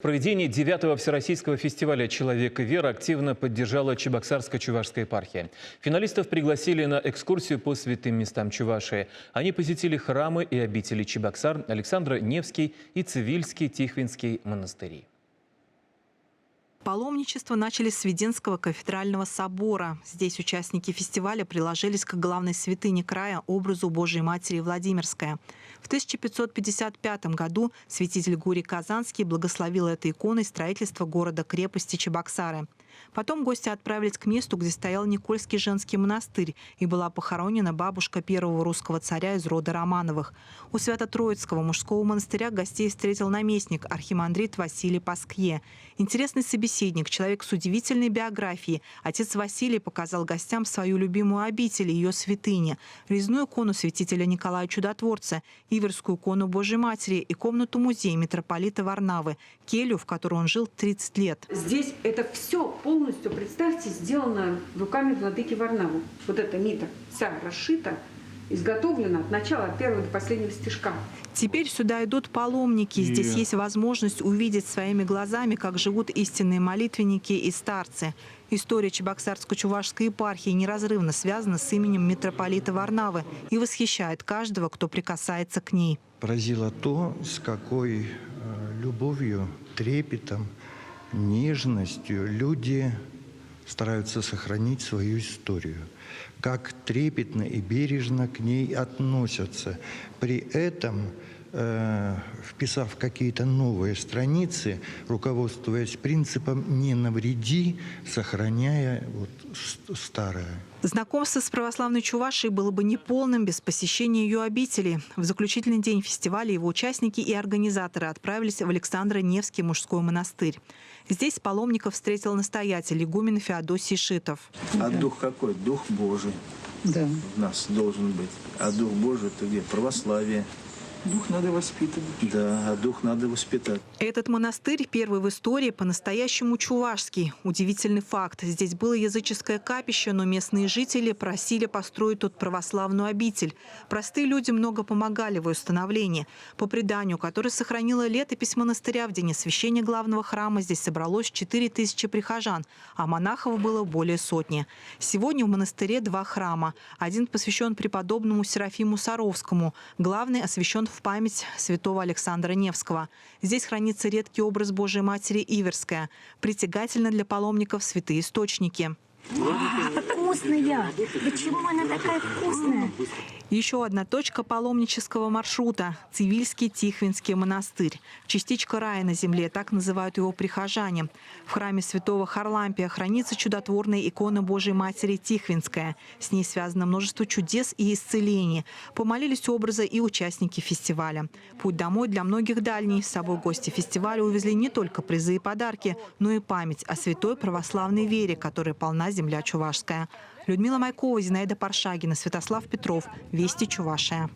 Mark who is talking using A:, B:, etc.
A: Проведение 9-го Всероссийского фестиваля «Человек и вера» активно поддержала Чебоксарско-Чувашская епархия. Финалистов пригласили на экскурсию по святым местам Чувашии. Они посетили храмы и обители Чебоксар, Александро-Невский и Цивильский Тихвинский монастыри.
B: Паломничество начали с Веденского кафедрального собора. Здесь участники фестиваля приложились к главной святыне края, образу Божией Матери Владимирская. В 1555 году святитель Гурий Казанский благословил этой иконой строительство города-крепости Чебоксары. Потом гости отправились к месту, где стоял Никольский женский монастырь, и была похоронена бабушка первого русского царя из рода Романовых. У Свято-Троицкого мужского монастыря гостей встретил наместник архимандрит Василий Паскье. Интересный собеседник, человек с удивительной биографией. Отец Василий показал гостям свою любимую обитель, ее святыни. Резную икону святителя Николая Чудотворца, Иверскую икону Божьей Матери и комнату-музей митрополита Варнавы, келью, в которой он жил 30 лет.
C: Здесь это все полностью, представьте, сделано руками владыки Варнавы. Вот эта митра вся расшита, изготовлена от начала, от первого до последнего стежка.
B: Теперь сюда идут паломники. Здесь есть возможность увидеть своими глазами, как живут истинные молитвенники и старцы. История Чебоксарско-Чувашской епархии неразрывно связана с именем митрополита Варнавы и восхищает каждого, кто прикасается к ней.
D: Поразило то, с какой любовью, трепетом, нежностью люди стараются сохранить свою историю, как трепетно и бережно к ней относятся. При этом, вписав какие-то новые страницы, руководствуясь принципом «не навреди», сохраняя старое.
B: Знакомство с православной Чувашией было бы неполным без посещения ее обители. В заключительный день фестиваля его участники и организаторы отправились в Александро-Невский мужской монастырь. Здесь паломников встретил настоятель игумен Феодосий Шитов.
E: А дух какой? Дух Божий.
F: Да.
E: У нас должен быть. А дух Божий – это где? Православие.
F: Дух надо воспитывать.
E: Да, а дух надо воспитать.
B: Этот монастырь первый в истории по-настоящему чувашский. Удивительный факт. Здесь было языческое капище, но местные жители просили построить тут православную обитель. Простые люди много помогали в ее становлении. По преданию, которое сохранила летопись монастыря, в день освящения главного храма здесь собралось 4000 прихожан, а монахов было более сотни. Сегодня в монастыре 2 храма. Один посвящен преподобному Серафиму Саровскому, главный освящен в память святого Александра Невского. Здесь хранится редкий образ Божией Матери Иверская. Притягательно для паломников святые источники.
G: Вкусная! Почему она такая вкусная?
B: Еще одна точка паломнического маршрута – Цивильский Тихвинский монастырь. Частичка рая на земле, так называют его прихожане. В храме святого Харлампия хранится чудотворная икона Божией Матери Тихвинская. С ней связано множество чудес и исцелений. Помолились образы и участники фестиваля. Путь домой для многих дальний. С собой гости фестиваля увезли не только призы и подарки, но и память о святой православной вере, которой полна земля чувашская. Людмила Майкова, Зинаида Паршагина, Святослав Петров. Вести Чувашия.